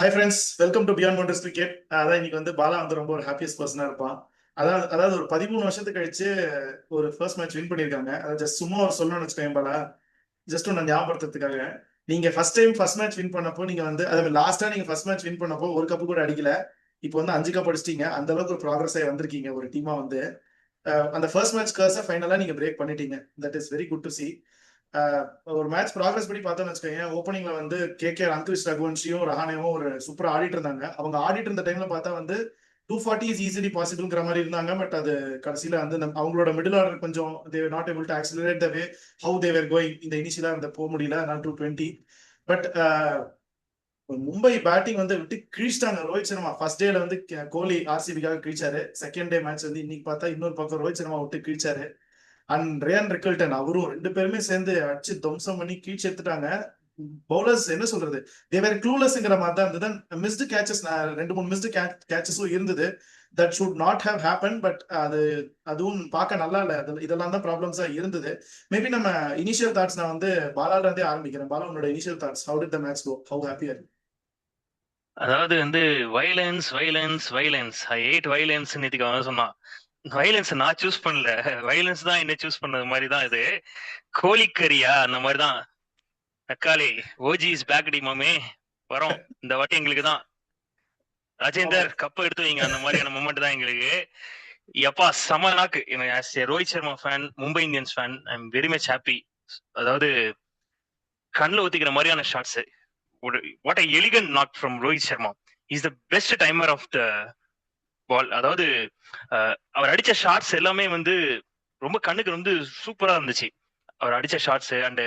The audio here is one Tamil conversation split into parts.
Hi friends, welcome to beyond boundaries cricket. அதான் இன்னைக்கு வந்து பாலா வந்து ரொம்ப ஒரு ஹாப்பியஸ்ட் பர்சனா இருப்பான். அதாவது ஒரு 13 வருஷத்துக்கு கழிச்சு ஒரு ஃபர்ஸ்ட் மேட்ச் வின் பண்ணியிருக்காங்க. அதை ஜஸ்ட் சும்மா ஒரு சொல்லணும்னு வச்சுக்கோங்க பாலா. ஜஸ்ட் ஒன்று ஞாபகப்படுத்துறதுக்காக, நீங்க first time first match win பண்ணப்போ நீங்க வந்து அதாவது லாஸ்டா நீங்க ஃபர்ஸ்ட் மேட்ச் வின் பண்ணப்போ ஒரு கப்பு கூட அடிக்கல. இப்போ வந்து 5 கப் அடிச்சிட்டீங்க. அந்த அளவுக்கு ஒரு ப்ராக்ரஸ் ஆகி வந்திருக்கீங்க ஒரு டீமா வந்து. அந்த ஃபர்ஸ்ட் மேட்ச் கர்ஸை ஃபைனலா நீங்க பிரேக் பண்ணிட்டீங்க. That is very good to C. ஒரு மேட்ச் ப்ராக்ரஸ் படி பார்த்தோம்னு வச்சுக்கோங்க, ஓப்பனிங்ல வந்து அங்கிரிஷ் ரகுவன்ஷியும் ரஹானேவும் ஒரு சூப்பரா ஆடிட்டு இருந்தாங்க. அவங்க ஆடிட்டு இருந்த டைம்ல பார்த்தா வந்து 240 இஸ் ஈஸிலி பாசிபிள்ங்கிற மாதிரி இருந்தாங்க. பட் அது கடைசியில வந்து அவங்களோட மிடில் ஆர்டர் கொஞ்சம் they not able to accelerate the way how they were going. இந்த இனிஷியலா அந்த போக முடியல, நான் 220. பட் மும்பை பேட்டிங் வந்து விட்டு கிழிச்சிட்டாங்க. ரோஹித் சர்மா ஃபர்ஸ்ட் டேல வந்து கோலி ஆர்சிபிக்காக கிழிச்சாரு. செகண்ட் டே மேட்ச் வந்து இன்னைக்கு பார்த்தா இன்னொரு பக்கம் ரோஹித் சர்மா விட்டு கிழிச்சாரு. அண்ட் ரேன் ரிக்கல்டன் அவரும் ரெண்டு பேருமே சேர்ந்து அடிச்சு துவம்சம் பண்ணி கீழ்ச்சி எடுத்துட்டாங்க. பவுலர்ஸ் என்ன சொல்றது, தேவர் க்ளூலெஸ்ங்கிற மாதிரி தான் இருந்தது. மிஸ்டு கேச்சஸ், ரெண்டு மூணு மிஸ்டு கேச்சஸும் இருந்தது. That should not have happen. But அதுவும் பார்க்க நல்லா இல்லை. இதெல்லாம் தான் ப்ராப்ளம்ஸா இருந்தது. மேபி நம்ம இனிஷியல் தாட்ஸ், நான் வந்து பாலால இருந்தே ஆரம்பிக்கிறேன். பாலா, உன்னோட initial thoughts, how did the match go, how happy are you? அதாவது வந்து violence violence violence I hate violence நேற்றுக்கு அவன் சொன்னான். வைலன்ஸ் நான் சூஸ் பண்ணல, வைலன்ஸ் தான் என்ன சூஸ் பண்ணது மாதிரி தான் இது. கோழிக்கறியா அந்த மாதிரி தான். தக்காளி ஓஜி இஸ் பேக் மாமே, வரோம் இந்த வாட்டி எங்களுக்கு தான். ராஜேந்தர் கப்பை எடுத்து வைங்க, அந்த மாதிரியான மூமெண்ட் தான் எங்களுக்கு. எப்பா செம நாக்கு. As a Rohit Sharma fan, Mumbai Indians fan, I am very much happy. அதாவது கண்ணில் ஊத்திக்கிற மாதிரியான shots. What a elegant knock from Rohit Sharma. Is the best timer of the ball. அதாவது அவர் அடிச்ச ஷாட்ஸ் எல்லாமே வந்து ரொம்ப கண்ணுக்கு வந்து சூப்பரா இருந்துச்சு. அவர் அடிச்ச ஷாட்ஸ் அண்ட்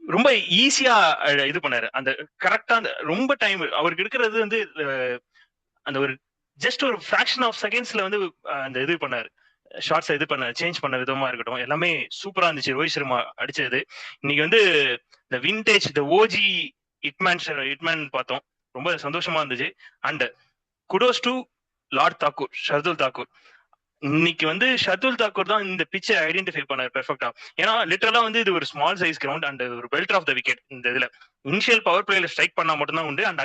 ரொம்ப ஈஸியா இது பண்ணாரு. அந்த கரெக்டா அந்த ரொம்ப டைம் அவருக்கு இருக்கிறது வந்து அந்த ஒரு ஜஸ்ட் ஒரு ஃபிராக்ஷன் ஆஃப் செகண்ட்ஸ்ல வந்து அந்த இது பண்ணாரு. ஷார்ட்ஸ் இது பண்ண சேஞ்ச் பண்ண விதமா இருக்கட்டும், எல்லாமே சூப்பரா இருந்துச்சு ரோஹித் சர்மா அடிச்சது. இன்னைக்கு வந்து இந்த விண்டேஜ் இந்த ஓஜி இட்மேன் பார்த்தோம். ரொம்ப சந்தோஷமா இருந்துச்சு. And kudos to Lord Thakur, Shardul Thakur. இன்னைக்கு வந்து ஷர்துல் தாக்கூர் தான் இந்த பிச்சை ஐடென்டிஃபை பண்ணார் பெர்ஃபெக்டா. ஏன்னா லிட்டரலா வந்து இது ஒரு ஸ்மால் சைஸ் கிரவுண்ட் அண்ட் ஒரு பெல்ட் ஆஃப் த விக்கெட். இந்த இதுல இனிஷியல் பவர் பிளேல ஸ்ட்ரைக் பண்ணா மட்டும்தான் உண்டு. அண்ட்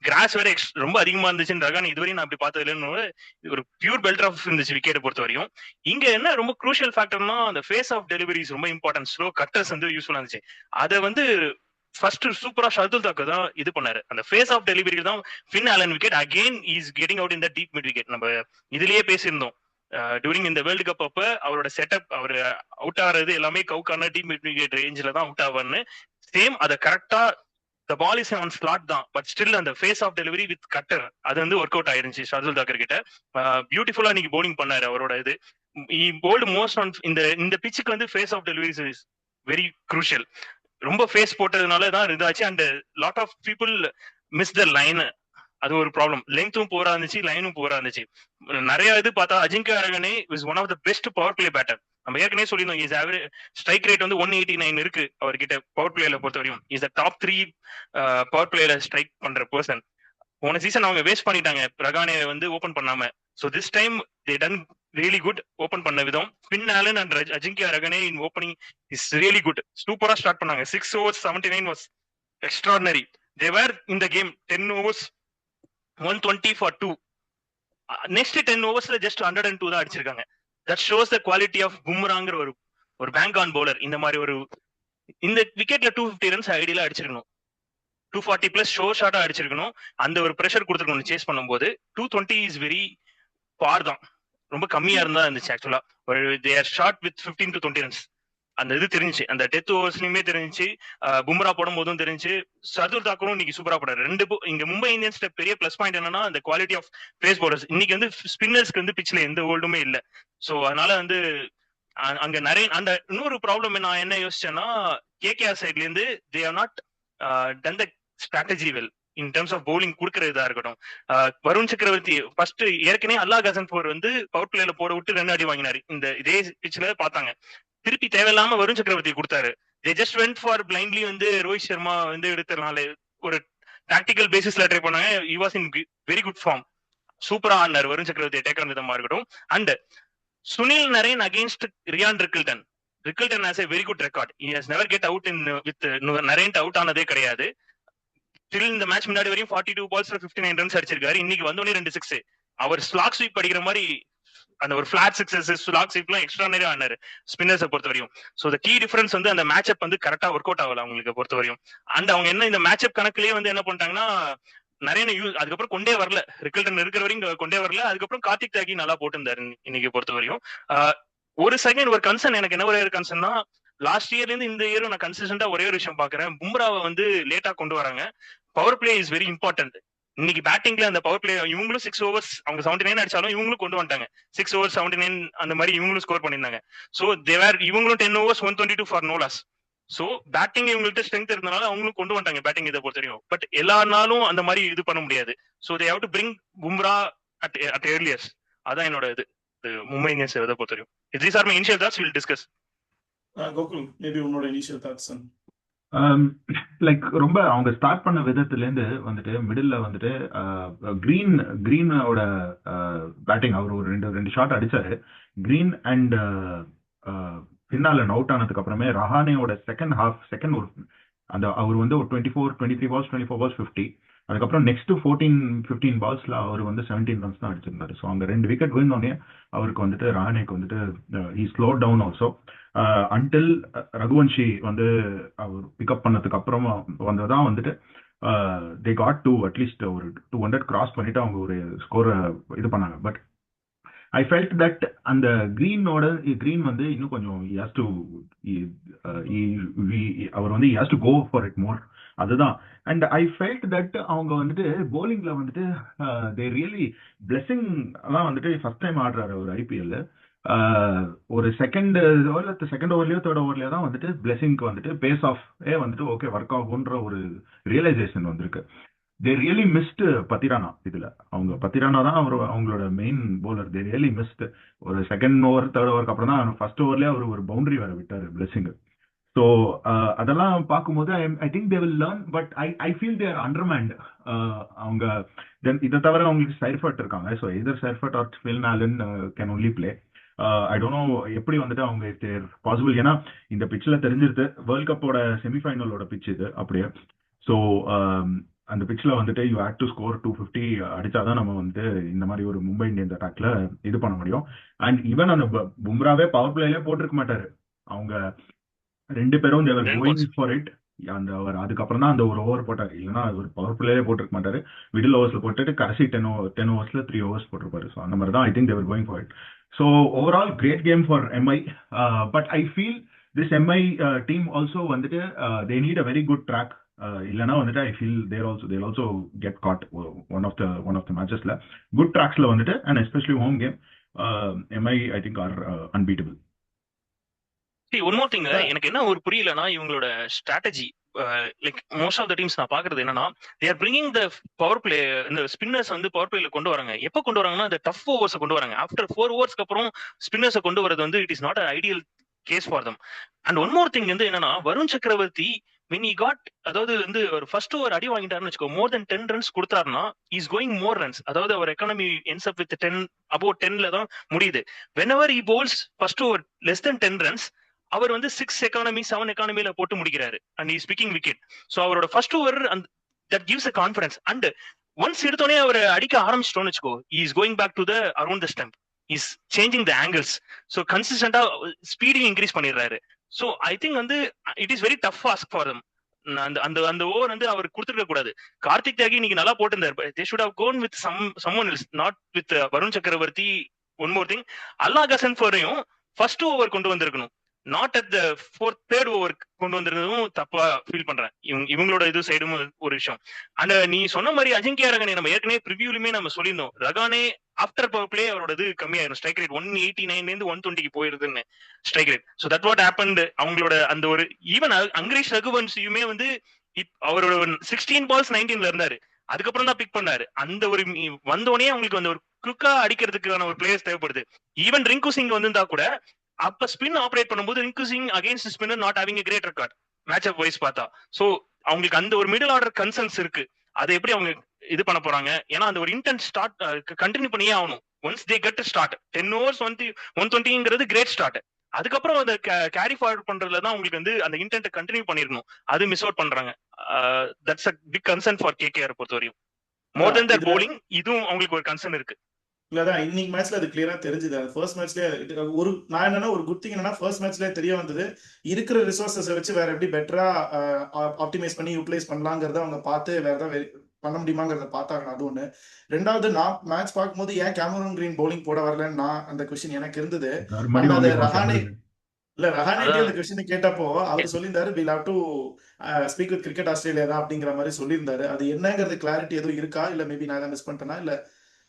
கிராஸ் வேற ரொம்ப அதிகமா இருந்துச்சுன்றாங்க. இதுவரையும் நான் அப்படி பார்த்தது இல்லைன்னு ஒரு பியூர் பெல்ட் ஆஃப் இருந்துச்சு விக்கெட் பொறுத்த வரையும். இங்க என்ன ரொம்ப குரூஷியல் ஃபேக்டர்னா அந்த ஃபேஸ் ஆஃப் டெலிவரிஸ் ரொம்ப இம்பார்ட்டன்ட். ஸ்லோ கட்டர்ஸ் வந்து யூஸ்ஃபுல்லா இருந்துச்சு. அதை வந்து ஃபர்ஸ்ட் சூப்பரா ஷர்துல் தாக்கூர் தான் இது பண்ணாரு. அந்த ஃபேஸ் ஆஃப் டெலிவரி தான் Finn Allen wicket. Again is getting out in the deep mid wicket. நம்ம இதுலயே பேசியிருந்தோம் டூரிங் இந்த வேர்ல்டு கப் அப்ப அவரோட செட்டப், அவர் அவுட் ஆகிறது எல்லாமே கவுக்கான டீம் விக்கெட் ரேஞ்சில தான் அவுட் ஆவார்னு. சேம் அதை கரெக்டா the ball is on slot தான், பட் ஸ்டில் அந்த pace of delivery with cutter அது வந்து ஒர்க் அவுட் ஆயிருந்துச்சு ஷர்துல் தாக்கர் கிட்ட. பியூட்டிஃபுல்லா இன்னைக்கு பவுலிங் பண்ணாரு. அவரோட இது போல்டு மோஸ்ட் ஆன் இந்த இந்த பிச்சுக்கு வந்து pace of delivery is very crucial. ரொம்ப ஃபேஸ் போட்டதுனால தான் இதாச்சு. And lot of people miss the line. அது ஒரு ப்ராப்ளம். லென்த்தும் போரா இருந்துச்சு, லைனும் போரா இருந்துச்சு. நிறைய இது பார்த்தா Ajinkya Rahane is one of the best power play batter. நம்ம ஏற்கனவே சொல்லியிருந்தோம், இஸ் ஆவரேஜ் ஸ்ட்ரைக் ரேட் வந்து 189 இருக்கு அவர்கிட்ட பவர் பிளேல பொறுத்த வரையும். இஸ் த டாப் 3 பவர் பிளேல ஸ்ட்ரைக் பண்ற பர்சன். போன சீசன் அவங்க வேஸ்ட் பண்ணிட்டாங்க ரகானே வந்து ஓபன் பண்ணாம. So this time they done really good. Open பண்ண விதம் Finn Allen and Ajinkya Rahane in opening is really good. சூப்பரா ஸ்டார்ட் பண்ணாங்க. 6 overs 79 was extraordinary. They were in the game 10 overs 120 for 2. Next 10 ஓவர்ஸ்ல ஜஸ்ட் 102 தான் அடிச்சிருக்காங்க. That shows the quality of பும்ராங்கிற ஒரு பேங்க் ஆன் பவுலர். இந்த மாதிரி இந்த விக்கெட்ல 250 ரன்ஸ் ஐடியில அடிச்சிருக்கணும். 240 பிளஸ் ஷோ ஷாட்டா அடிச்சிருக்கணும். அந்த ஒரு ப்ரெஷர் கொடுத்துருக்கணும் சேஸ் பண்ணும்போது. 220 இஸ் வெரி பார் தான், ரொம்ப கம்மியா இருந்தா இருந்துச்சு ஆக்சுவலா. ஒரு they are short with 15 to 20 runs. அந்த இது தெரிஞ்சு அந்த டெத் ஓவர்ஸ்லயுமே தெரிஞ்சு, பும்ரா போடும் போதும் தெரிஞ்சு. ஷர்துல் தாக்கூரும் இன்னைக்கு சூப்பரா போடாரு. இங்க மும்பை இந்தியன்ஸ் பெரிய பிளஸ் பாயிண்ட் என்னன்னா அந்த குவாலிட்டி ஆஃப் பேஸ் பவுலர்ஸ். இன்னைக்கு வந்து ஸ்பின்னர்ஸ்க்கு வந்து பிச்ல எந்த ஹோல்டுமே இல்ல. சோ அதனால வந்து அங்க நிறைய அந்த இன்னொரு ப்ராப்ளம் நான் என்ன யோசிச்சேன்னா, கேகேஆர் சைட்ல இருந்து they have not done the strategy well in terms of bowling கொடுக்கறதா இருக்கட்டும். வருண் சக்கரவர்த்தி ஃபர்ஸ்ட் ஏற்கனவே அல்லாஹ் ஹசன் போர் வந்து பவர் பிளேல போட விட்டு 2 அடி வாங்கினாரு. இதே பிச்ல பார்த்தாங்க. திருப்பி தேவையில்லாம வருண் சக்கரவர்த்தி கொடுத்தாரு. They just went for blindly வந்து ரோஹித் சர்மா வந்து எடுத்தனால ஒரு டாக்டிக்கல் பேசிஸ்ல ட்ரை பண்ணாங்க. He was in very good form. சூப்பரா ஆடினார் வருண் சக்கரவர்த்தி டேக்கர் விதமா இருக்கட்டும். And Sunil Narine against Ryan Rickelton. Rickelton has a very good record. He has never get out in with Narine out ஆனதே கிடையாது. ஸ்டில் இந்த மேட்ச் முன்னாடி வரையும் 42 பால்ஸ்ல 59 ரன்ஸ் அடிச்சிருக்காரு. இன்னைக்கு வந்தோடனே 2 6. அவர் ஸ்லாக் ஸ்வீப் அடிக்கிற மாதிரி அந்த ஒரு பிளாட் சிக்ஸஸ் ஸ்லாக் ஸ்வீப்லாம் எக்ஸ்ட்ரானரியா ஆனாரு ஸ்பின்னர்ஸை பொறுத்த வரையும். ஸோ த கீ டிஃபரன்ஸ் வந்து அந்த மேட்சப் வந்து கரெக்டா ஒர்க் அவுட் ஆகல அவங்களுக்கு பொறுத்த வரையும். அண்ட் அவங்க என்ன இந்த மேட்சப் கணக்குலயே வந்து என்ன பண்ணிட்டாங்கன்னா நிறைய அதுக்கப்புறம் கொண்டே வரல, ரிக்கல்டன் இருக்கிற வரையும் கொண்டே வரல. அதுக்கப்புறம் கார்த்திக் தியாகி நல்லா போட்டிருந்தாரு இன்னைக்கு பொறுத்த வரையும். ஒரு செகண்ட் ஒரு கன்சர்ன் எனக்கு என்ன ஒரே ஒரு கன்சர்ன்னா, லாஸ்ட் இயர்ல இருந்து இந்த இயரும் நான் கன்சிஸ்டன்டா ஒரே ஒரு விஷயம் பாக்குறேன், பும்ராவை வந்து லேட்டா கொண்டு வராங்க. Power play is very important. இன்னைக்கு பேட்டிங்ல அந்த பவர் பிளே இவங்களும் 6 overs அவங்க 79 அடிச்சாலும் இவங்களும் கொண்டு வந்துட்டாங்க. 6 overs 79 அந்த மாதிரி இவங்களும் ஸ்கோர் பண்ணிருந்தாங்க. சோ தேவர் இவங்களும் 10 overs 122 for no loss. So batting இவங்கள்ட்ட ஸ்ட்ரென்த் இருந்தனால அவங்களும் கொண்டு வந்துட்டாங்க பேட்டிங் இதை பொறுத்த வரையும். பட் எல்லா நாளும் அந்த மாதிரி இது பண்ண முடியாது. So they have to bring Bumrah at earliest. அதான் என்னோட இது மும்பை இந்தியன்ஸ் இதை பொறுத்த வரையும். These are my initial thoughts, will discuss. Gokul maybe உன்னோட இனிஷியல் தாட்ஸ். லைக் ரொம்ப அவங்க ஸ்டார்ட் பண்ண விதத்துலேருந்து வந்துட்டு மிடில் வந்துட்டு கிரீனோட பேட்டிங் அவர் ஒரு ரெண்டு ஷாட் அடிச்சாரு. கிரீன் அண்ட் பின்னால அவுட் ஆனதுக்கு அப்புறமே ரஹானேயோட செகண்ட் ஒரு அந்த அவர் வந்து ஒரு 23 balls 50. அதுக்கப்புறம் நெக்ஸ்ட் 14-15 balls அவர் வந்து 17 runs தான் அடிச்சிருந்தாரு. ஸோ அங்கே 2 wicket வின் பண்ணே அவருக்கு வந்துட்டு ரஹானேக்கு வந்துட்டு he slow down also until Raghuvanshi வந்து அவர் பிக்அப் பண்ணதுக்கு அப்புறமா வந்ததான் வந்துட்டு தே காட் டு அட்லீஸ்ட் ஒரு 200 கிராஸ் பண்ணிட்டு அவங்க ஒரு ஸ்கோரை இது பண்ணாங்க. பட் ஐ ஃபெல்ட் தட் அந்த கிரீன் வந்து இன்னும் கொஞ்சம் அவர் வந்து has to go for it more. அதுதான். அண்ட் ஐ ஃபெல்ட் தட் அவங்க வந்துட்டு போலிங்ல வந்துட்டு தே ரியலி பிளெஸிங் எல்லாம் வந்துட்டு ஃபர்ஸ்ட் டைம் ஆடுறாரு ஒரு ஐபிஎல். ஒரு செகண்ட் ஓவர்லயோ தேர்ட் ஓவர்லயோ தான் வந்துட்டு பிளெஸிங்க்கு வந்துட்டு பேஸ் ஆஃப் வந்துட்டு ஓகே ஒர்க் ஆகுன்ற ஒரு ரியலைசேஷன் வந்திருக்கு. They really mist Pathirana. இதுல அவங்க பத்திரானா தான் அவங்களோட main bowler. They really mist. ஒரு செகண்ட் ஓவர் தேர்ட் ஓவருக்கு அப்புறம் தான் ஃபர்ஸ்ட் ஓவர்லயே அவர் ஒரு பவுண்டரி வேற விட்டாரு பிளெஸிங். ஸோ அதெல்லாம் பார்க்கும்போது I think they will learn. But I feel they're undermanned. அவங்க இதை தவிர அவங்களுக்கு சைர்ஃபர்ட் இருக்காங்க. ஸோ எதர் சைர்ஃபர்ட் or Finn Allen can only play. I don't know எப்படி வந்துட்டு அவங்க பாசிபிள். ஏன்னா இந்த பிச்சில் தெரிஞ்சிருது வேர்ல்ட் கப்போட செமிஃபைனலோட பிச் இது அப்படியே. ஸோ அந்த பிச்சில் வந்துட்டு யூ ஹேட் டு ஸ்கோர் 250 அடிச்சாதான் நம்ம வந்துட்டு இந்த மாதிரி ஒரு மும்பை இந்தியன்ஸ் அட்டாக்ல இது பண்ண முடியும். அண்ட் ஈவன் அந்த பும்ராவே பவர் பிளேலே போட்டிருக்க மாட்டாரு. அவங்க 2 பேரும் தேவர் கோயிங் ஃபார் இட். அந்த அதுக்கப்புறம் தான் அந்த ஒரு ஓவர் போட்டாரு. இல்லைன்னா ஒரு பவர் பிளேயே போட்டிருக்க மாட்டாரு. மிடில் ஓவர்ஸ்ல போட்டுட்டு கடைசி 10 ஓவர்ஸ்ல 3 overs போட்டிருப்பாரு. ஸோ அந்த மாதிரி தான் I think they're going for it. So overall great game for MI. But I feel this MI team also வந்துட்டு they need a very good track. இல்லைன்னா வந்துட்டு I feel they're also get caught one of the மேட்சஸ்ல குட் ட்ராக்ஸ்ல வந்துட்டு. And especially home game MI I think are unbeatable. One more thing எனக்கு என்ன ஒரு புரியலன்னா இவங்களோட strategy. Like most of the teams நான் பாக்குறது என்னன்னா they are bringing the power play. இந்த ஸ்பின்னர்ஸ் வந்து பவர் பிளேல கொண்டு வராங்க. எப்போ கொண்டு வராங்கன்னா இந்த டஃப் ஓவர்ஸ் கொண்டு வராங்க. ஆஃப்டர் 4 overs அப்புறம் ஸ்பின்னர்ஸை கொண்டு வரது வந்து it is not a ideal case for them. And one more thing வந்து என்னன்னா வருண் சக்கரவர்த்தி when he got அதாவது வந்து ஒரு ஃபர்ஸ்ட் ஓவர் அடி வாங்கிட்டாருன்னு வச்சுக்கோ, மோர் தென் 10 runs கொடுத்தாருன்னா இஸ் கோயிங் மோர் ரன்ஸ். அதாவது அவர் economy ends up with 10 above 10ல தான் முடியுது. whenever he bowls first over less than 10 runs அவர் வந்து 6 economy 7 economyல போட்டு முடிக்கிறாரு. And is picking wicket. So அவரோட first over that gives a confidence. And once எடுத்தோடனே அவர் அடிக்க ஆரம்பிச்சிட்டோம்னு வச்சுக்கோ, is going back to the around the stump, is changing the angles. So கன்சிஸ்டன்டா ஸ்பீடிங் இன்க்ரீஸ் பண்ணிடுறாரு. ஸோ ஐ திங்க் வந்து it is very tough ask for them. அந்த ஓவர் வந்து அவர் கொடுத்துருக்க கூடாது. கார்த்திக் தியாகி இன்னைக்கு நல்லா போட்டிருந்தாரு. They should have gone with someone else, not with Varun Chakravarthy. One more thing, அல்லாஹ் ஹசன் ஃபோரையும் ஃபர்ஸ்ட் ஓவர் கொண்டு வந்திருக்கணும். Not at the third over கொண்டு வந்திருந்ததும் தப்பா ஃபீல் பண்றேன். இவங்களோட இது சைடும் ஒரு விஷயம். அண்ட் நீ சொன்ன மாதிரி அஜிங்கியா ரகானே நம்ம ஏற்கனவே ப்ரிவியூலுமே நம்ம சொல்லியிருந்தோம். ரகானே ஆஃப்டர் பவர் பிளே அவரோட இது கம்மியாயிரும். ஸ்ட்ரைக் ரேட் 189 120 போயிருதுன்னு strike rate. So that what happened. அவங்களோட அந்த ஒரு ஈவன் அங்கரீஷ் ரகுவன்ஷியுமே வந்து அவரோட 16 balls 19ல இருந்தாரு. அதுக்கப்புறம் தான் பிக் பண்ணாரு. அந்த ஒரு வந்தோடனே அவங்களுக்கு அந்த ஒரு குக்கா அடிக்கிறதுக்கான ஒரு பிளேயர்ஸ் தேவைப்படுது. ஈவன் ரிங்கு சிங் வந்திருந்தா கூட அப்ப ஸ்பின் ஆபரேட் பண்ணும்போது Rinku Singh against spinner not having a great record match up wise பார்த்தா. சோ அவங்களுக்கு அந்த ஒரு மிடில் ஆர்டர் கன்சர்ன்ஸ் இருக்கு. அதை எப்படி அவங்க இது பண்ண போறாங்க? ஏன்னா அந்த ஒரு இன்டென்ட் ஸ்டார்ட் கண்டினியூ பண்ணியே ஆகணும். Once they get start 10 overs 120ங்கிறது கிரேட் ஸ்டார்ட். அதுக்கப்புறம் அந்த கேரி ஃபார்வர்ட் பண்றதுல தான் உங்களுக்கு வந்து அந்த இன்டென்ட் கண்டினியூ பண்ணிருக்கணும். அது மிஸ் அவுட் பண்றாங்க. That's a big concern for KKR பொறுத்தவரையும். மோர் தென் தட் இதுல bowling இதுவும் அவங்களுக்கு ஒரு கன்சர்ன் இருக்கு. இல்லதான் இன்னைக்கு மேட்ச்ல அது கிளியரா தெரிஞ்சுது. ஃபர்ஸ்ட் மேட்ச்லயே ஒரு நான் என்னன்னா ஒரு குட் திங் என்னன்னா ஃபர்ஸ்ட் மேட்ச்லயே தெரிய வந்தது இருக்கிற ரிசோர்சஸை வச்சு வேற எப்படி பெட்டரா ஆப்டிமைஸ் பண்ணி யூட்டிலைஸ் பண்ணலாங்கிறத அவங்க பார்த்து வேற ஏதாவது பண்ண முடியுமாங்கிறத பார்த்தாங்க. அது ஒண்ணு. ரெண்டாவது நான் மேட்ச் பார்க்கும்போது ஏன் கேமரூன் கிரீன் bowling போட வரலன்னு நான் அந்த கொஸ்டின் எனக்கு இருந்தது. சார் அண்ட் மாதிரி அது வாங்கிப்பான் ரஹானே கேமரன். இல்ல ரஹானேட்டே அதான் அந்த கொஸ்டின் கேட்டப்போ அவர் சொல்லியிருந்தாரு will have to speak with cricket Australia தான் அப்படிங்கிற மாதிரி சொல்லியிருந்தாரு. அது என்னங்கிறது கிளாரிட்டி எதுவும் இருக்கா இல்ல மேபி நான் தான் மிஸ் பண்ணிட்டேனா இல்ல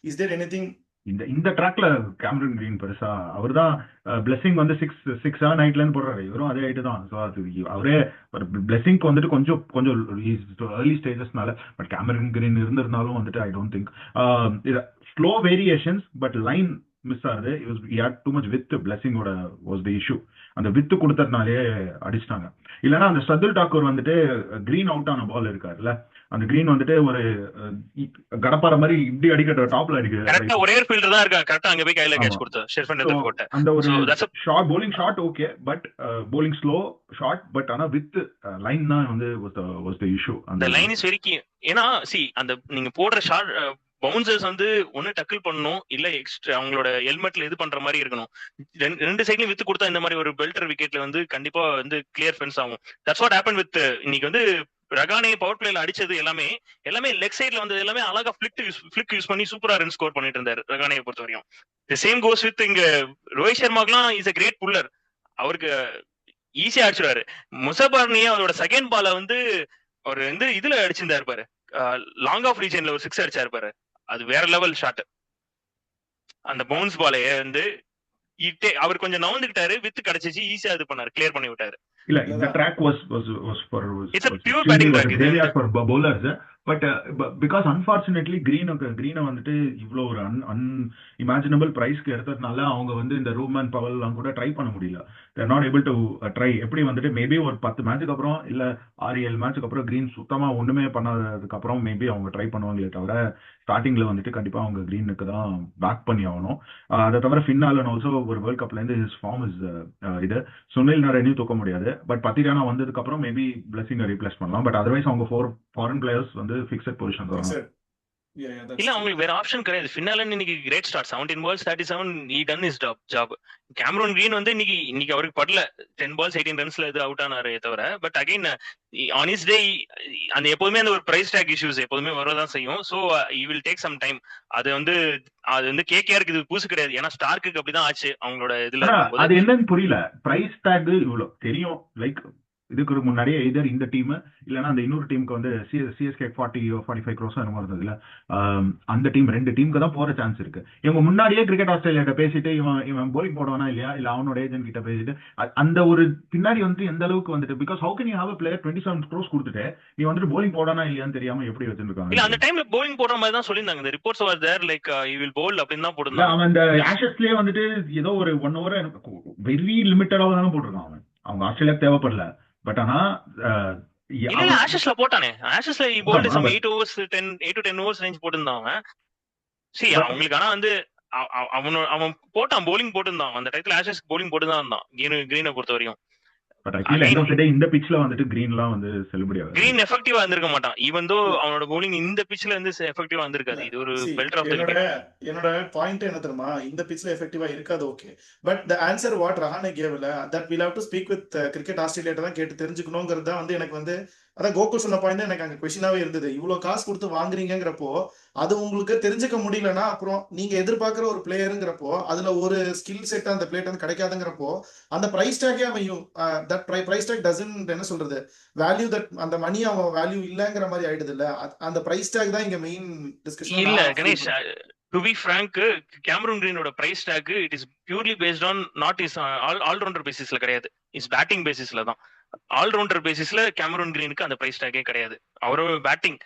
இஸ் தேர் எனிதிங்? இந்த ட்ராக்ல கேமரன் கிரீன் பெருசா அவர் தான் பிளெஸிங் வந்து 6-7 ஹைட்லன்னு போடுறாரு. இவரும் அதே ஹைட்டு தான். ஸோ அது அவரே ஒரு பிளெஸிங்க்கு வந்துட்டு கொஞ்சம் கொஞ்சம் ஏர்லி ஸ்டேஜஸ்னால. பட் கேமரன் கிரீன் இருந்திருந்தாலும் வந்துட்டு I don't think slow variations but line miss ஆகுது. டூ மச் வித் பிளெஸிங்கோட வாஸ் த இஷ்யூ. அந்த வித்து கொடுத்ததுனாலே அடிச்சிட்டாங்க. இல்லைன்னா அந்த சதுல் டாக்கூர் வந்துட்டு கிரீன் அவுட் ஆன பால் இருக்காருல்ல, அந்த கிரீன் வந்துட்டு ஒரு கடப்பார மாதிரி இப்படி அடிக்கிற டாப்ல அடிக்கிற கரெக்டா ஒரே ஒரு ஃபீல்டர் தான் இருக்கா. கரெக்டா அங்க போய் கையில கேட்ச் கொடுத்தா ஷெர்ஃபன் போட்ட. அந்த ஒரு So that's a short bowling short okay, but bowling slow short, but ஆனா வித் லைன் தான் வந்து was the issue. the line is very key. ஏன்னா அந்த நீங்க போடுற ஷார்ட் பவுன்சர்ஸ் வந்து ஒன்னு டக்கிள் பண்ணணும், இல்ல எக்ஸ்ட்ரா அவங்களோட ஹெல்மெட்ல இது பண்ற மாதிரி இருக்கணும். ரெண்டு சைட்லயும் வித்து கொடுத்தா இந்த மாதிரி ஒரு பெல்டர் விக்கெட்ல வந்து கண்டிப்பா வந்து கிளியர் ஃபென்ஸ் ஆகும். தட்ஸ் வாட் ஹேப்பன் வித் இன்னைக்கு வந்து ரகானே பவர் பிளேல அடிச்சது எல்லாமே லெக் சைட்ல வந்து எல்லாமே அழகா ஃபிளிக் யூஸ் பண்ணி சூப்பரா ரன் ஸ்கோர் பண்ணிட்டு இருந்தாரு ரகானே பொறுத்த வரையும். தி சேம் கோஸ் வித் இங்க ரோஹித் சர்மாக்குலாம் இஸ் a கிரேட் புல்லர். அவருக்கு ஈஸியா அடிச்சிடுவாரு. முசபார்னியே அவரோட செகண்ட் பால வந்து அவர் வந்து இதுல அடிச்சிருந்தாரு பாரு, லாங் ஆஃப் ரீஜன்ல ஒரு 6 அடிச்சாரு பாரு. அது வேற லெவல் ஷாட். அந்த பவுன்ஸ் பாலையே வந்து அவர் கொஞ்சம் நவுந்துக்கிட்டாரு, வித்து கிடைச்சிச்சு, ஈஸியா இது பண்ணாரு, கிளியர் பண்ணி விட்டாரு. இல்ல இந்த track was for It's a pure batting track. graveyard for bowlers, but because unfortunately green வந்துட்டு இவ்ளோ ஒரு unimaginable priceக்கு எடுத்ததுனால அவங்க வந்து இந்த ரூமன் பவல் எல்லாம் கூட ட்ரை பண்ண முடியல. they are not able to try. எப்படி வந்துட்டு மேபி ஒரு 10 மேட்சுக்கு அப்புறம் இல்ல 6-7 மேட்சுக்கு அப்புறம் கிரீன் சுத்தமா ஒண்ணுமே பண்ணாததுக்கு அப்புறம் மேபி அவங்க ட்ரை பண்ணுவாங்களே தவிர ஸ்டார்டிங்ல வந்துட்டு கண்டிப்பா அவங்க கிரீனுக்கு தான் பேக் பண்ணி ஆகணும். அதை தவிர ஃபின்னாலன் ஆல்சோ ஒரு வேர்ல்ட் கப்ல இருந்து ஹிஸ் ஃபார்ம் இஸ் இது சுனில் நரேனையும் தூக்க முடியாது. பட் பத்திரானா வந்ததுக்கு அப்புறம் மேபி பிளெஸிங் ரீப்ளேஸ் பண்ணலாம். பட் அதர்வைஸ் அவங்க 4 ஃபாரின் பிளேயர்ஸ் வந்து ஃபிக்ஸட் பொசிஷன் வராங்க. இல்ல அவங்களுக்கு வேற ஆப்ஷன் கிடையாது. ஃபின்னாலன் இன்னைக்கு great start, 17 balls 37, he done his job. Cameron Green வந்து இன்னைக்கு அவருக்கு படல, 10 balls 18 runsல இது அவுட் ஆனாரே தவிர. பட் அகைன் ஆன் ஹிஸ் டே அந்த எப்போதுமே அந்த ஒரு பிரைஸ் டேக் இஷ்யூஸ் எப்போதுமே வரதான் செய்யும். So he will take some time. அது வந்து கேகேஆருக்கு இது புதுசு கிடையாது. ஏன்னா ஸ்டார்க்கு அப்படிதான் ஆச்சு அவங்களோட இதுல. அது என்னன்னு புரியல. பிரைஸ் டேக் இவ்வளவு தெரியும், லைக் இதுக்கு முன்னாடியே எதர் இந்த டீம் இல்லைன்னா அந்த இன்னொரு டீமுக்கு வந்து சிஎஸ்கே 40-45 crores என்னமோ இருந்ததுல, அந்த டீம் 2 டீமுக்கு தான் போற சான்ஸ் இருக்கு. இவங்க முன்னாடியே கிரிக்கெட் ஆஸ்திரேலியா பேசிட்டு இவன் போலிங் போடுவானா இல்லையா, இல்ல அவனோட ஏஜென்ட் கிட்ட பேசிட்டு அந்த ஒரு பின்னாடி வந்து எந்த அளவுக்கு வந்துட்டு, because how can you have a player 27 crores கொடுத்துட்டு நீ வந்துட்டு போலிங் போடானா இல்லையான்னு தெரியாம எப்படி வச்சிருக்காங்க. இல்ல அந்த டைம்ல போலிங் போடுற மாதிரி தான் சொல்லிருந்தாங்க. இந்த reports were there like he will bowl அப்படின்னு தான் போடுறாங்க. அவன் அந்த ஆஷஸ்லயே வந்துட்டு ஏதோ ஒரு 1 hour வெரி லிமிட்டடா தானே போட்டிருக்கான். அவங்க ஆஸ்திரேலியா தேவைப்படல. பட் ஆனா இல்ல ஆஷஸ்ல போட்டானே, ஆஷஸ்ல bowled some 8 to 10 overs range போட்டுருந்தான் அவன். சரி அவங்களுக்கு ஆனா வந்து அவன் போட்டான், போலிங் போட்டுருந்தான் அந்த டைத்துல. ஆஷஸ் போலிங் போட்டுதான் இருந்தான் கிரீனை பொறுத்த வரையும். பட் ஆக்சுவலி இந்த பிட்ச்ல வந்துட்டு கிரீன்லாம் வந்து செல்லுபடியா கிரீன் எஃபெக்டிவா இருந்திருக்க மாட்டான். ஈவன் தோ அவனோட bowling இந்த பிட்ச்ல வந்து எஃபெக்டிவா இருந்திருக்காது. இது ஒரு பெல்டர் ஆஃப் தி விக்கெட். என்னோட பாயிண்ட் என்ன தெரியுமா, இந்த பிட்ச்ல எஃபெக்டிவா இருக்காது okay, but the answer what Rahane கேவ்ல that will have to speak with cricket Australia தான் கேட்டு தெரிஞ்சுக்கணும்ங்கிறது தான் வந்து எனக்கு வந்து அதான் கோகுல் சொன்ன பாயிண்ட் தான் எனக்கு அங்க கொஸ்டினாவே இருந்தது. இவ்வளவு காசு கொடுத்து வாங்குறீங்கிறப்போ அது உங்களுக்கு தெரிஞ்சுக்க முடியலன்னா அப்புறம் நீங்க எதிர்பார்க்கிற ஒரு பிளேயருங்கிறப்போ அதுல ஒரு ஸ்கில் செட் அந்த பிளேயர் வந்து கிடைக்காதுங்கிறப்போ அந்த பிரைஸ் டேக்கே அமையும். தட் பிரைஸ் டேக் டசன்ட் என்ன சொல்றது வேல்யூ, தட் அந்த மணி அவன் வேல்யூ இல்லங்கிற மாதிரி ஆயிடுது இல்ல. அந்த பிரைஸ் டேக் தான் இங்க மெயின் டிஸ்கஷன். இல்ல Ganesh, to be frank, Cameron கிரீனோட price tag it is purely based on not is allrounder பேசிஸ்ல கிடையாது, இஸ் பேட்டிங் பேசிஸ்ல தான். ஆல்ரவுண்டர் பேசிஸ்ல கேமரூன் கிரீனுக்கு அந்த பிரைஸ் டேக்கே கிடையாது. அவரோட batting,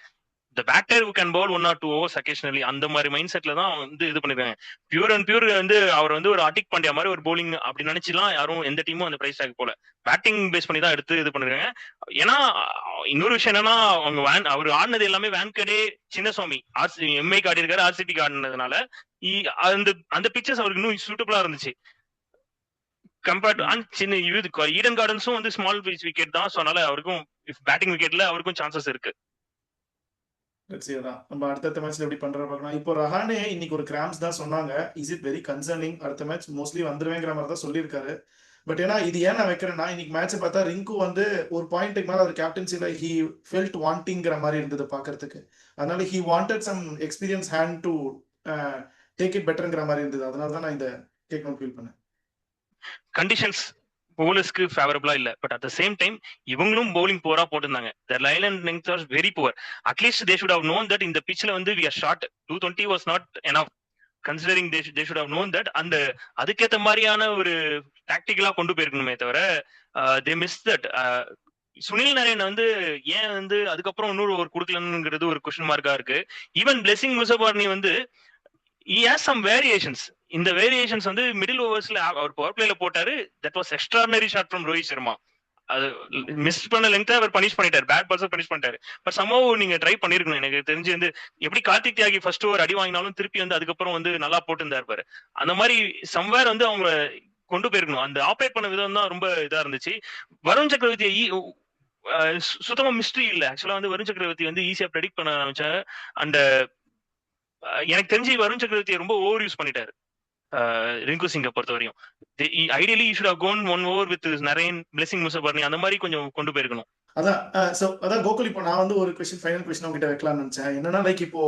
the batter who can bowl 1 or 2 overs occasionally, அந்த மாதிரி மைண்ட் செட்ல தான் வந்து இது பண்ணிருக்காங்க. பியூர் அண்ட் பியூர் வந்து அவர் வந்து ஒரு அட்டிக் பண்ற மாதிரி ஒரு bowling அப்படி நினைச்சுலாம் யாரும் எந்த டீமும் அந்த பிரைஸ் டேக் போல பேட்டிங் பேஸ் பண்ணி தான் எடுத்து இது பண்ணிருக்காங்க. ஏன்னா இன்னொரு விஷயம் என்னன்னா அவங்க அவர் ஆடினது எல்லாமே வேன்கடே, சின்னசுவாமி, எம்ஐக்கு ஆடி இருக்காரு, ஆர்சிபிக்கு ஆடினதுனால அந்த பிக்சர்ஸ் அவருக்கு இன்னும் சூட்டபிளா இருந்துச்சு கம்பேர்ட் டு சின்ன ஈடன் கார்டன்ஸும் வந்து ஸ்மால் பிச் விக்கெட் தான். ஸோ அதனால அவருக்கும் பேட்டிங் விக்கெட்ல அவருக்கும் சான்சஸ் இருக்கு. தான் நம்ம அடுத்த மேட்ச்ல எப்படி பண்ற பார்க்கலாம். இப்போ ரஹானே இன்னைக்கு ஒரு கிராம்ஸ் தான் சொன்னாங்க. Is it very concerning? அடுத்த மேட்ச் மோஸ்ட்லி வந்துருவேங்கிற மாதிரி தான் சொல்லியிருக்காரு. பட் ஏன்னா இது ஏன் நான் வைக்கிறேன்னா, இன்னைக்கு மேட்சை பார்த்தா ரிங்கு வந்து ஒரு பாயிண்ட்டுக்கு மேலே அவர் கேப்டன்சில ஹி ஃபெல்ட் வாண்டிங்கிற மாதிரி இருந்தது பார்க்கறதுக்கு. அதனால he wanted some experience hand to take it பெட்டர்ங்கிற மாதிரி இருந்தது. அதனால தான் நான் இந்த கேட்கணும் ஃபீல் பண்ணேன். கண்டிஷன்ஸ் பவுலர்ஸ்க்கு ஃபேவரபிளா இல்ல, but at the same time இவங்களும் பவுலிங் போரா போட்டிருந்தாங்க. their line and length was very poor. At least they should have known that இந்த பிட்ச்ல வந்து we are short, 220 was not enough, considering they should have known that. அந்த அதுக்கேத்த மாதிரியான ஒரு டாக்டிக்கலா கொண்டு போயிருக்கணுமே தவிர they missed that. Sunil Naren வந்து ஏன் வந்து அதுக்கப்புறம் இன்னொரு ஒரு கொடுக்கலங்கிறது ஒரு கொஸ்டின் மார்க்கா இருக்கு. ஈவன் பிளெஸிங் முசபார்னி வந்து he has some variations. இந்த வேரியேஷன்ஸ் வந்து மிடில் ஓவர்ஸ்ல அவர் பவர் பிளேல போட்டாரு. That was extraordinary shot from Rohit Sharma. அது மிஸ் பண்ண லெங்க்தா அவர் பனிஷ் பண்ணிட்டாரு, பேட் பால்ஸ் பனிஷ் பண்ணிட்டாரு. பட் சம்பவ நீங்க ட்ரை பண்ணிருக்கணும். எனக்கு தெரிஞ்சு வந்து எப்படி கார்த்திக் தியாகி ஃபர்ஸ்ட் ஓவர் அடி வாங்கினாலும் திருப்பி வந்து அதுக்கப்புறம் வந்து நல்லா போட்டுருந்தாரு பாரு. அந்த மாதிரி சம்வேர் வந்து அவங்க கொண்டு போயிருக்கணும். அந்த ஆப்ரேட் பண்ண விதம் தான் ரொம்ப இதா இருந்துச்சு. வருண் சக்கரவர்த்தி சுத்தமா மிஸ்ட்ரி இல்ல. ஆக்சுவலா வந்து வருண் சக்கரவர்த்தி வந்து ஈஸியா ப்ரெடிக்ட் பண்ண ஆரம்பிச்சாங்க. அந்த எனக்கு தெரிஞ்சு வருண் சக்கரவர்த்தியை ரொம்ப ஓவர் யூஸ் பண்ணிட்டாரு ரிங்கு சிங்கை பொறுத்தவரையும். Ideally you should have gone one over with Narine, Blessing Muzarabani, அந்த மாதிரி கொஞ்சம் கொண்டு போயிருக்கணும். அதான் கோகுல், இப்போ நான் வந்து ஒரு ஃபைனல் கொஸ்டின் உங்ககிட்ட வைக்கலாம்னு நினைச்சேன். என்னன்னா லைக் இப்போ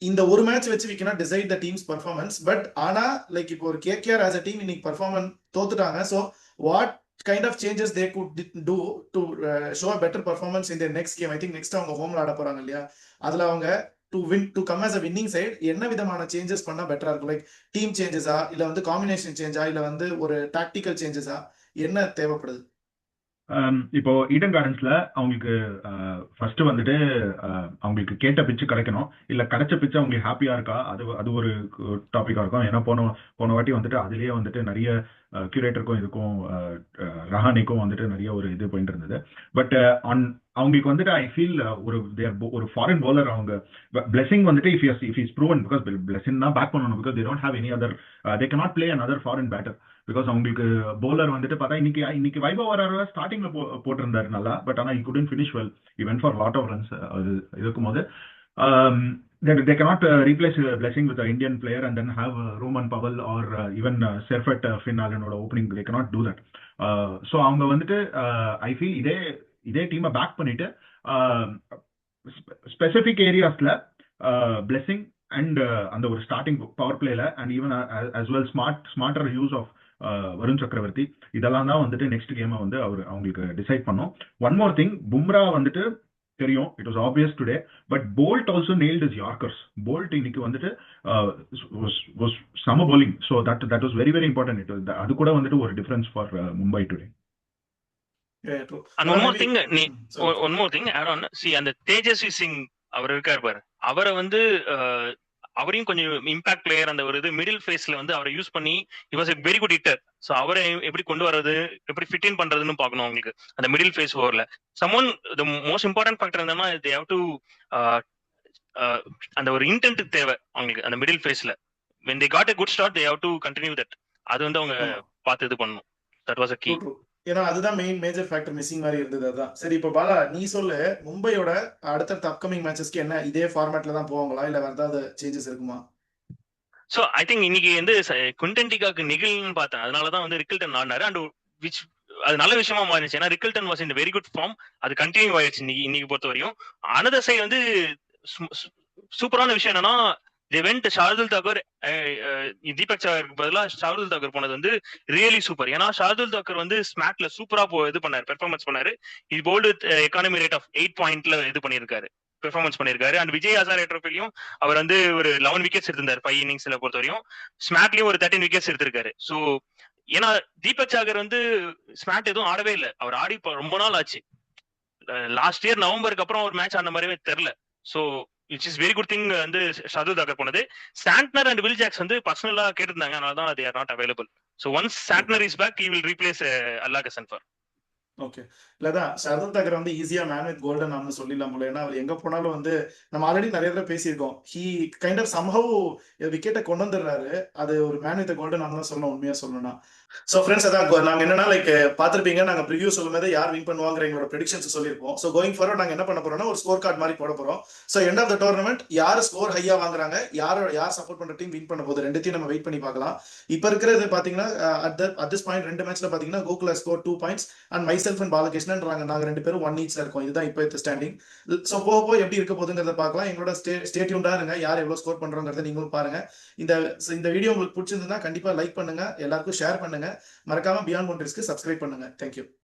இந்த ஒரு மேட்ச் வச்சு we cannot decide the team's performance, but ஆனா லைக் இப்போ ஒரு KKR as a team இன்னைக்கு பெர்ஃபார்மன்ஸ் தோத்துட்டாங்க. So what kind of changes they could do to show a better performance in their next game? I think next அவங்க ஹோம்ல ஆட போறாங்க இல்லையா? அதுல அவங்க to come as a winning side என்ன விதமான சேஞ்சஸ் பண்ணா பெட்டரா இருக்கும்? லைக் டீம் சேஞ்சஸா, இல்ல வந்து காம்பினேஷன் சேஞ்சா, இல்ல வந்து ஒரு டாக்டிக்கல் சேஞ்சஸா, என்ன தேவைப்படுது? இப்போ ஈடன் கார்டன்ஸ்ல அவங்களுக்கு ஃபர்ஸ்ட் வந்துட்டு அவங்களுக்கு கேட்ட பிச்சு கிடைக்கணும், இல்ல கிடைச்ச பிச்சு அவங்களுக்கு ஹாப்பியா இருக்கா, அது ஒரு டாபிக்கா இருக்கும். ஏன்னா போன வாட்டி வந்துட்டு அதுலயே வந்துட்டு நிறைய கியூரேட்டருக்கும் இதுக்கும் ரஹானிக்கும் வந்துட்டு நிறைய ஒரு இது போயிட்டு இருந்தது. பட் அவங்களுக்கு வந்துட்டு ஐ ஃபீல் ஒரு ஃபாரின் பவுலர் அவங்க பிளெஸிங் வந்துட்டு if is proven, because Blessing தான் பேக் பண்ணணும், because they don't have any other, they cannot play another foreign batter. Because அவங்களுக்கு பவுலர் வந்துட்டு பார்த்தா இன்னைக்கு வைபவ் வர ஸ்டார்டிங்ல போட்டிருந்தாரு நல்லா, பட் ஆனால் he couldn't finish well, he went for a lot of runs. அது இருக்கும்போது they cannot replace Blessing with an Indian player and then have Roman Powell or even Serfet Finn Allen oda opening. They cannot do that. So அவங்க வந்துட்டு I feel இதே டீமை பேக் பண்ணிட்டு ஸ்பெசிபிக் ஏரியாஸ்ல Blessing அண்ட் அந்த ஒரு ஸ்டார்டிங் பவர் பிளேல and even as well smarter use of Varun Chakravarthy, இதெல்லாம் தான் வந்துட்டு நெக்ஸ்ட் கேமை வந்து அவங்களுக்கு டிசைட் பண்ணோம். ஒன் மோர் திங், பும்ரா வந்துட்டு தெரியும், it was obvious today, but Boult also nailed his yorkers. Boult இன்னைக்கு வந்துட்டு some bowling, so that was very very important. அது கூட வந்துட்டு ஒரு difference for Mumbai today. And one more thing add on, see அந்த தேஜஸ்வி சிங் அவர் இருக்கார் பாரு, அவரை வந்து அவரையும் கொஞ்சம் இம்பாக்ட் பிளேயர், அந்த ஒரு இது மிடில் ஃபேஸ்ல வந்து அவரை யூஸ் பண்ணி he was a very good hitter. So அவரை எப்படி கொண்டு வர்றது, எப்படி ஃபிட் இன் பண்றதுன்னு பார்க்கணும் அவங்களுக்கு அந்த மிடில் ஃபேஸ் ஓவர்ல. சம்மன் த மோஸ்ட் இம்பார்ட்டன்ட் ஃபேக்டர் என்னன்னா they have to அந்த ஒரு இன்டென்ட் தேவை அவங்களுக்கு அந்த மிடில் ஃபேஸ்ல. when they got a good start they have to continue that. அது வந்து அவங்க பார்த்து இது பண்ணணும். that was a key. ஏன்னா அதுதான் மேஜர் ஃபேக்டர் மிஸ்ஸிங் மாதிரி இருந்தது. அதுதான் சரி. இப்போ பாலா, நீ சொல்லு, மும்பையோட அடுத்தடுத்த அப்கமிங் மேட்சஸ்க்கு என்ன இதே ஃபார்மேட்ல தான் போவாங்களா, இல்ல வேற ஏதாவது சேஞ்சஸ் இருக்குமா? சோ ஐ திங்க் இன்னைக்கு வந்து குண்டன்டிகாக்கு நிகில்னு பார்த்தேன், அதனாலதான் வந்து ரிக்கில்டன் ஆடினாரு. அண்ட் விச் அது நல்ல விஷயமா மாறிச்சு. ஏன்னா Rickelton was in very good form, அது கண்டினியூ ஆயிடுச்சு இன்னைக்கு பொறுத்த வரையும். அனதர் சைடு வந்து சூப்பரான விஷயம் என்னன்னா they went ஷார்துல் தாக்கூர், தீபக் சஹருக்கு பதிலா ஷார்துல் தாக்கூர் போனது வந்து ரியலி சூப்பர். ஏன்னா ஷார்துல் தாக்கூர் வந்து ஸ்மாக்ல சூப்பரா இது பண்ணாரு, பெர்ஃபார்மன்ஸ் பண்ணாரு. இது போல்டு எக்கானமி ரேட் ஆஃப் 8 பாயிண்ட்ல இது பண்ணிருக்காரு, பெர்ஃபார்மன்ஸ் பண்ணிருக்காரு. அண்ட் விஜய் ஹசாரே ட்ரோஃபிலையும் அவர் வந்து ஒரு 11 விக்கெட்ஸ் எடுத்திருந்தாரு 5 இன்னிங்ஸ்ல பொறுத்த வரையும். ஸ்மாக்லயும் ஒரு 13 விக்கெட்ஸ் எடுத்திருக்காரு. ஸோ ஏன்னா தீபக் சாகர் வந்து ஸ்மாக் எதுவும் ஆடவே இல்லை, அவர் ஆடி ரொம்ப நாள் ஆச்சு. லாஸ்ட் இயர் நவம்பருக்கு அப்புறம் ஒரு மேட்ச் ஆன மாதிரியே தெரியல. So which is very good thing வந்து ஷார்துல் தாக்கர் போனது. சாண்ட்னர் அண்ட் வில் ஜாக்ஸ் வந்து பர்சனலா கேட்டிருந்தாங்க, அதனால தான் they are not available. So once Santner is back, he will replace Allah Kasanfar. Okay. இல்லதான் ஷர்துல் தாக்கர் வந்து ஈஸியா மேன் வித் கோல்டன் நாம சொல்லிடலாம் போல. ஏன்னா அவர் எங்க போனாலும் வந்து நம்ம ஆல்ரெடி நிறைய தடவை பேசியிருக்கோம். ஹி கைண்ட் ஆஃப் சம்ஹவ் விக்கெட்டை கொண்டு வந்துடுறாரு. அது ஒரு மேன் வித் கோல்டன் நாம தான் சொல்லணும், உண்மையா சொல்லணும்னா. ஸோ ஃப்ரெண்ட்ஸ், அதான் நாங்க என்னன்னா லைக் பார்த்துருப்பீங்க, நாங்க ப்ரிவியூ சொல்லும்போது யார் வின் பண்ணுவாங்கிற எங்களோட ப்ரெடிக்ஷன்ஸ் சொல்லியிருப்போம். ஸோ கோயிங் ஃபார்வர்ட் நாங்க என்ன பண்ண போறோம்னா ஒரு ஸ்கோர் கார்டு மாதிரி போட போறோம். So end of the tournament யார் ஸ்கோர் ஹையா வாங்குறாங்க, யார் சப்போர்ட் பண்ற டீம் வின் பண்ண போகுது, ரெண்டுத்தையும் நம்ம வெயிட் பண்ணி பார்க்கலாம். இப்ப இருக்கிறது பாத்தீங்கன்னா அட் திஸ் பாயிண்ட் 2 மேட்ச்ல பாத்தீங்கன்னா Gokula score 2 points and myself and Balakrishnan நாங்க 2 பேரும் 1 ஈச்ல இருக்கோம். இதுதான் இப்போ ஸ்டாண்டிங். ஸோ போக போக எப்படி இருக்க போகுதுங்கிறத பார்க்கலாம். எங்களோட ஸ்டேட்யூண்டா இருங்க, யார் எவ்வளவு ஸ்கோர் பண்றோங்கிறத நீங்களும் பாருங்க. இந்த வீடியோ உங்களுக்கு பிடிச்சிருந்தா கண்டிப்பா லைக் பண்ணுங்க, எல்லாருக்கும் ஷேர் பண்ணுங்க, மறக்காம பியாண்ட் பவுண்டரிஸ்க்கு சப்ஸ்கிரைப் பண்ணுங்க. தேங்க்யூ.